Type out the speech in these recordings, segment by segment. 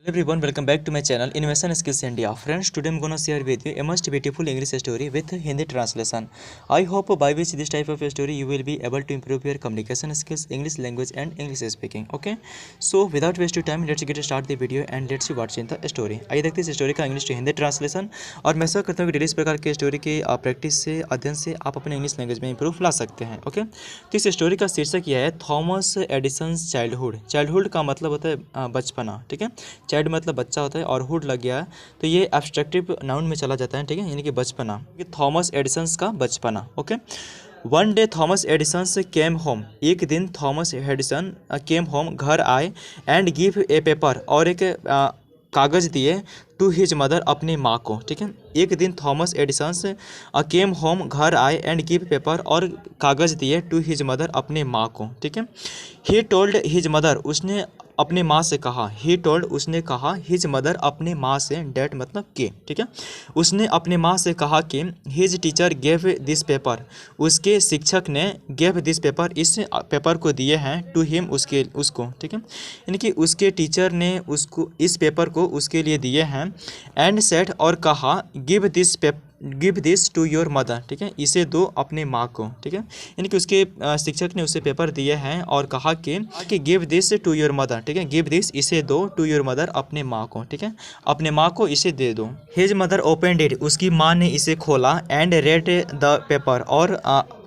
Hello everyone, welcome back to my channel Innovation Skills India. Friends, today I'm gonna share with you a most beautiful English story with Hindi translation. I hope by which this type of story you will be able to improve your communication skills, English language and English speaking. Okay, so without waste of time, let's get start the video and let's see what's in the story. आइए देखते हैं इस story का English to Hindi translation. और मैं ऐसा करता हूँ कि डेली इस प्रकार के स्टोरी के प्रैक्टिस से अध्ययन से आप अपने इंग्लिश लैंग्वेज में इंप्रूव ला सकते हैं। ओके, तो इस स्टोरी का शीर्षक यह है थॉमस एडिसन चाइल्डहुड। चाइल्डहुड का मतलब होता है बचपना। ठीक है, चाइल्ड मतलब बच्चा होता है और हुड लग गया है तो ये एब्स्ट्रैक्टिव नाउन में चला जाता है। ठीक है, यानी कि बचपना, थॉमस एडिसन का बचपना। Okay, one day Thomas Edison came home. एक दिन थॉमस एडिसन केम होम, घर आए, एंड गिव ए पेपर, और एक कागज़ दिए, टू हिज मदर, अपनी माँ को। ठीक है, एक दिन थॉमस एडिसन केम होम, घर आए, एंड गिव पेपर, और कागज़ दिए, टू हिज मदर, अपने माँ को। ठीक है, ही टोल्ड हिज मदर, उसने अपने माँ से कहा। ही टोल्ड, उसने कहा, हिज मदर, अपने माँ से, डैट मतलब के। ठीक है, उसने अपने माँ से कहा कि his teacher gave this paper, उसके शिक्षक ने, गेव दिस पेपर, इस पेपर को दिए हैं, टू हिम, उसको। ठीक है, यानी कि उसके टीचर ने उसको इस पेपर को उसके लिए दिए हैं। एंड सेड, और कहा, give this to your mother. ठीक है, इसे दो अपने माँ को। ठीक है, यानी कि उसके शिक्षक ने उसे पेपर दिए हैं और कहा कि give this to your mother. ठीक है, गिव दिस, इसे दो, टू योर मदर, अपने माँ को। ठीक है, अपने माँ को इसे दे दो। हिज मदर ओपनड इट, उसकी माँ ने इसे खोला, एंड रेड द पेपर, और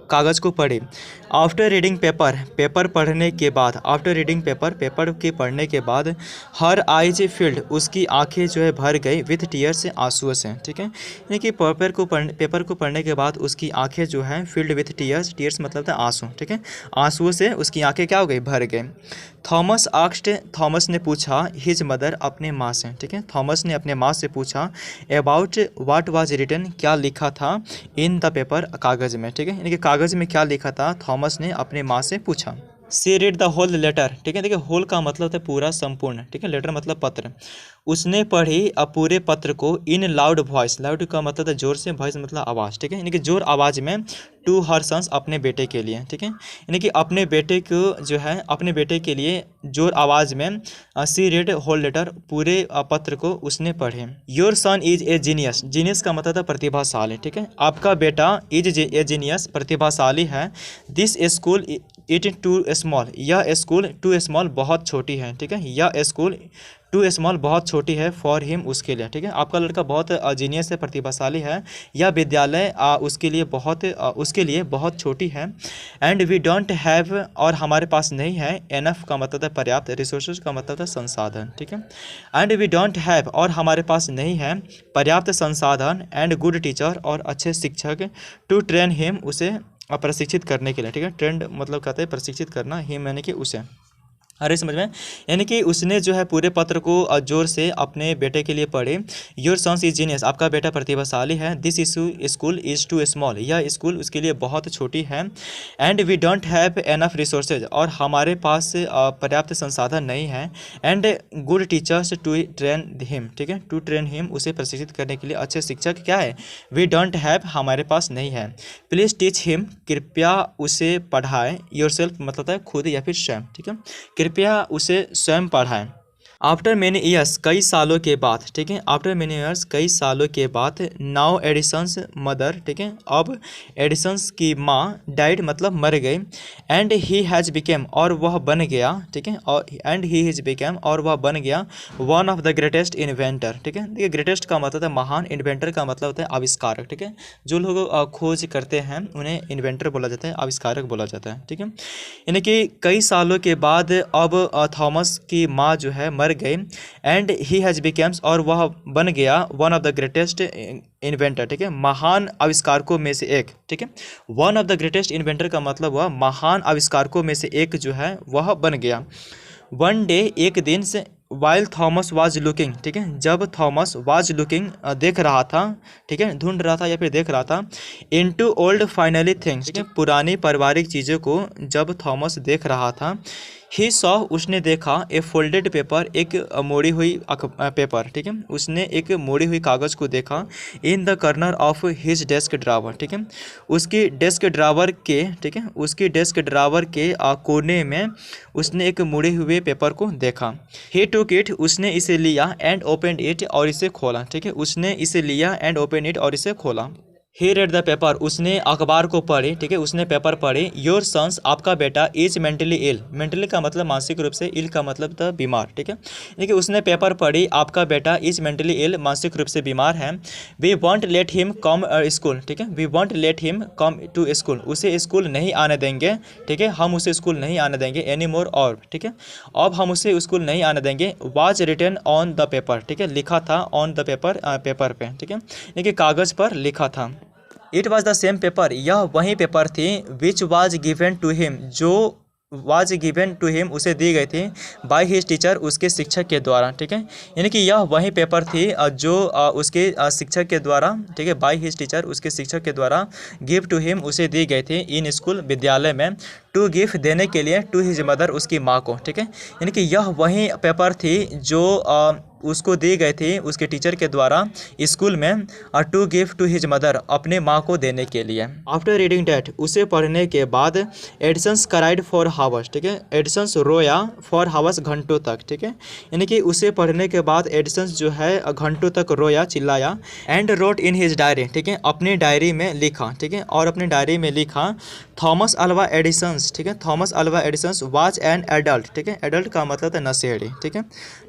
कागज़ को पढ़े। आफ्टर रीडिंग पेपर, पेपर पढ़ने के बाद, आफ्टर रीडिंग पेपर, पेपर के पढ़ने के बाद, हर आइज फील्ड, उसकी आंखें जो है भर गई, विथ टीयर्स, आंसुओं से। ठीक है, यानी कि पेपर को पढ़ने के बाद उसकी आंखें जो है फील्ड विथ टीयर्स, टीयर्स मतलब था आंसू। ठीक है, आंसुओं से उसकी आंखें क्या हो गई, भर गई। थॉमस आस्क्ड, थॉमस ने पूछा, हिज मदर, अपने माँ से। ठीक है, थॉमस ने अपने माँ से पूछा, अबाउट व्हाट वाज रिटन, क्या लिखा था, इन द पेपर, कागज़ में। ठीक है, यानी कि कागज़ में क्या लिखा था, थॉमस ने अपने माँ से पूछा। सी रीड द होल लेटर। ठीक है, देखिए होल का मतलब है पूरा, संपूर्ण। ठीक है, लेटर मतलब पत्र। उसने पढ़ी पूरे पत्र को, इन लाउड वॉइस, लाउड का मतलब है जोर से, वॉइस मतलब आवाज़। ठीक है, यानी कि जोर आवाज़ में, टू हर सन्स, अपने बेटे के लिए। ठीक है, यानी कि अपने बेटे को जो है, अपने बेटे के लिए जोर आवाज़ में, सी रीड होल लेटर, पूरे पत्र को उसने पढ़े। Your son is a genius, genius का मतलब है प्रतिभाशाली। ठीक है, आपका बेटा इज ए जीनियस, प्रतिभाशाली है। This school it too small, यह स्कूल, टू स्मॉल बहुत छोटी है। ठीक है, यह स्कूल टू स्मॉल बहुत छोटी है, फॉर हिम, उसके लिए। ठीक है, आपका लड़का बहुत जीनियस है, प्रतिभाशाली है, यह विद्यालय उसके लिए बहुत छोटी है। एंड वी डोंट हैव, और हमारे पास नहीं है, एनफ का मतलब है पर्याप्त, रिसोर्सेज का मतलब है संसाधन। ठीक है, एंड वी डोंट हैव, और हमारे पास नहीं है, पर्याप्त संसाधन, एंड गुड टीचर, और अच्छे शिक्षक, टू ट्रेन हिम, उसे प्रशिक्षित करने के लिए। ठीक है, ट्रेंड मतलब कहते हैं प्रशिक्षित करना, हिम यानी कि उसे। अरे समझ में, यानी कि उसने जो है पूरे पत्र को जोर से अपने बेटे के लिए पढ़े। योर सन्स इज जीनियस, आपका बेटा प्रतिभाशाली है। This school is too small, यह स्कूल उसके लिए बहुत छोटी है। And we don't have enough resources, और हमारे पास पर्याप्त संसाधन नहीं है। And good teachers to train him. ठीक है, टू ट्रेन हिम, उसे प्रशिक्षित करने के लिए अच्छे शिक्षक क्या है, वी डोंट हैव, हमारे पास नहीं है। प्लीज़ टीच हिम, कृपया उसे पढ़ाए। योर सेल्फ मतलब है खुद या फिर स्वयं। ठीक है, कृपया उसे स्वयं पढ़ाएं। आफ्टर मैनी ईयर्स, कई सालों के बाद। ठीक है, आफ्टर मैनी ईयर्स, कई सालों के बाद, नाउ एडिसन्स मदर। ठीक है, अब एडिसन्स की माँ, डाइड मतलब मर गई। एंड ही हैज़ बिकेम, और वह बन गया। ठीक है, और एंड ही हैज़ बिकेम, और वह बन गया, one of the greatest inventor. ठीक है, देखिए ग्रेटेस्ट का मतलब है महान, इन्वेंटर का मतलब होता है आविष्कारक। ठीक है, जो लोग खोज करते हैं उन्हें इन्वेंटर बोला जाता है, आविष्कारक बोला जाता है। ठीक है, यानी कि कई सालों के बाद अब थॉमस की माँ जो है मर गई। एंड ही हैज़ बिकेम्स, और वह बन गया, one of the greatest inventor. ठीक है, महान आविष्कारकों में से एक। ठीक है, one of the greatest inventor का मतलब वह महान आविष्कारकों में से एक जो है वह बन गया। वन डे, एक दिन से, वाइल थॉमस वाज लुकिंग। ठीक है, जब थॉमस वाज लुकिंग देख रहा था। ठीक है, ढूंढ रहा था या फिर देख रहा था। इनटू ओल्ड फाइनली थिंग्स, ठीक है, पुरानी पारिवारिक चीज़ों को जब थॉमस देख रहा था। ही सॉ उसने देखा ए फोल्डेड पेपर, एक मोड़ी हुई पेपर, ठीक है, उसने एक मोड़ी हुई कागज़ को देखा in the corner of his desk drawer, ठीक है, उसकी डेस्क ड्रावर के, ठीक है, उसकी डेस्क ड्रावर के कोने में उसने एक मुड़े हुए पेपर को देखा। ही टुक इट, उसने इसे लिया एंड ओपन इट, और इसे खोला, ठीक है, उसने इसे लिया एंड ओपन इट, और इसे खोला। ही रेड द पेपर, उसने अखबार को पढ़े, ठीक है, उसने पेपर पढ़े। योर सन्स, आपका बेटा, इज मेंटली इल, मेंटली का मतलब मानसिक रूप से, इल का मतलब था बीमार, ठीक है, देखिए उसने पेपर पढ़ी, आपका बेटा इज मेंटली इल, मानसिक रूप से बीमार है। We won't let him come school, ठीक है, we won't let him come to school, उसे स्कूल नहीं आने देंगे, ठीक है, हम उसे स्कूल नहीं आने देंगे एनी मोर, और, ठीक है, अब हम उसे स्कूल नहीं आने देंगे। Was written on the paper, ठीक है, लिखा था ऑन द पेपर, पेपर पे, ठीक है, देखिए कागज़ पर लिखा था। It was the same paper, यह वही पेपर थी, which was given to him, जो वाज गिवन टू हिम, उसे दी गई थी, बाय हिज टीचर, उसके शिक्षक के द्वारा, ठीक है, यानी कि यह वही पेपर थी जो उसके शिक्षक के द्वारा, ठीक है, बाय हिज टीचर, उसके शिक्षक के द्वारा, गिव टू हिम, उसे दी गई थी, इन स्कूल, विद्यालय में, टू गिव, देने के लिए, टू हिज मदर, उसकी माँ को, ठीक है, यानी कि यह वही पेपर थी जो उसको दी गई थी उसके टीचर के द्वारा स्कूल में, और to give to his mother, अपने माँ को देने के लिए। आफ्टर रीडिंग डैट, उसे पढ़ने के बाद, एडिसन्स क्राइड फॉर हावर्स, ठीक है, एडिसन्स रोया फॉर हावर्स, घंटों तक, ठीक है, यानी कि उसे पढ़ने के बाद एडिसन्स जो है घंटों तक रोया, चिल्लाया। And wrote in his diary, ठीक है, अपनी डायरी में लिखा, ठीक है, और अपनी डायरी में लिखा, थॉमस अल्वा एडिसन्स, ठीक है, Thomas Alva Edison's was an adult, ठीक है, एडल्ट का मतलब है नशेड़ी, ठीक है,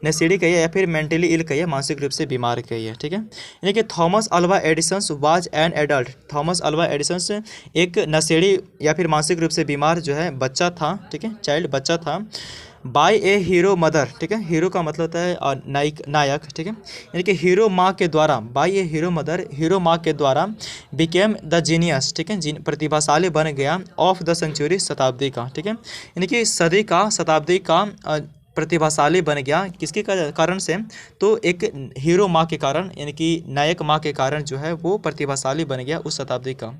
नशेड़ी कहिए या फिर मेंटली इल कहिए, मानसिक रूप से बीमार कहिए, ठीक है, यानी कि Thomas Alva Edison's was an adult, Thomas Alva Edison's एक नशेड़ी या फिर मानसिक रूप से बीमार जो है बच्चा था, ठीक है, चाइल्ड बच्चा था। बाय ए हीरो मदर, ठीक है, हीरो का मतलब होता है नायक, ठीक है, यानी कि हीरो माँ के द्वारा, बाय ए हीरो मदर, हीरो माँ के द्वारा, बिकेम द जीनियस, ठीक है, प्रतिभाशाली बन गया, ऑफ द सेंचुरी, शताब्दी का, ठीक है, यानी कि सदी का, शताब्दी का प्रतिभाशाली बन गया, किसके कारण से, तो एक हीरो माँ के कारण, यानी कि नायक माँ के कारण जो है वो प्रतिभाशाली बन गया उस शताब्दी का।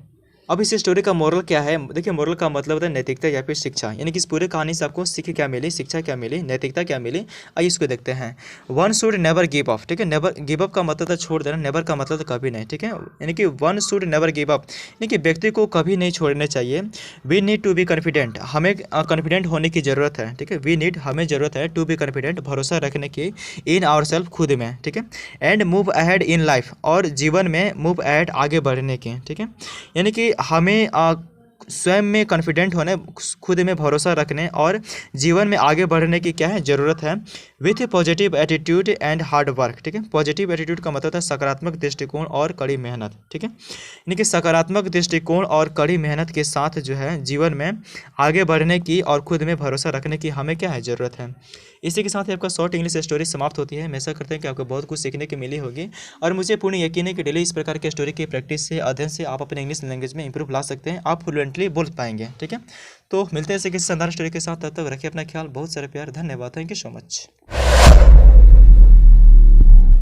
अब इस स्टोरी का मोरल क्या है, देखिए मोरल का मतलब होता है नैतिकता या फिर शिक्षा, यानी कि इस पूरे कहानी से आपको सीख क्या मिली, शिक्षा क्या मिली, नैतिकता क्या मिली, आइए इसको देखते हैं। One should never give up, ठीक है, नेवर गिव अप का मतलब है छोड़ देना, नेवर का मतलब कभी नहीं, ठीक है, यानी कि one should never give up, यानी कि व्यक्ति को कभी नहीं छोड़ने चाहिए। We need to be confident, हमें कॉन्फिडेंट होने की ज़रूरत है, ठीक है, वी नीड, हमें ज़रूरत है, टू बी कॉन्फिडेंट, भरोसा रखने की, इन आवर सेल्फ, खुद में, ठीक है, and move ahead in life, और जीवन में मूव अहेड, आगे बढ़ने की, ठीक है, यानी कि हमें स्वयं में कॉन्फिडेंट होने, खुद में भरोसा रखने और जीवन में आगे बढ़ने की क्या है ज़रूरत है। With positive attitude and hard work, ठीक है, पॉजिटिव एटीट्यूड का मतलब है सकारात्मक दृष्टिकोण और कड़ी मेहनत, ठीक है, यानी कि सकारात्मक दृष्टिकोण और कड़ी मेहनत के साथ जो है जीवन में आगे बढ़ने की और खुद में भरोसा रखने की हमें क्या है ज़रूरत है। इसी के साथ ही आपका शॉर्ट इंग्लिश स्टोरी समाप्त होती है। मैं ऐसा करते हैं कि आपको बहुत कुछ सीखने की मिली होगी, और मुझे पूर्ण यकीन है कि डेली इस प्रकार के स्टोरी की प्रैक्टिस से, अध्ययन से आप अपने इंग्लिश लैंग्वेज में इंप्रूव ला सकते हैं, आप फ्लुएंटली बोल पाएंगे, ठीक है। तो मिलते हैं ऐसे किसी शानदार स्टोरी के साथ, तब तक रखिए अपना ख्याल, बहुत सारे प्यार, धन्यवाद, थैंक यू सो मच।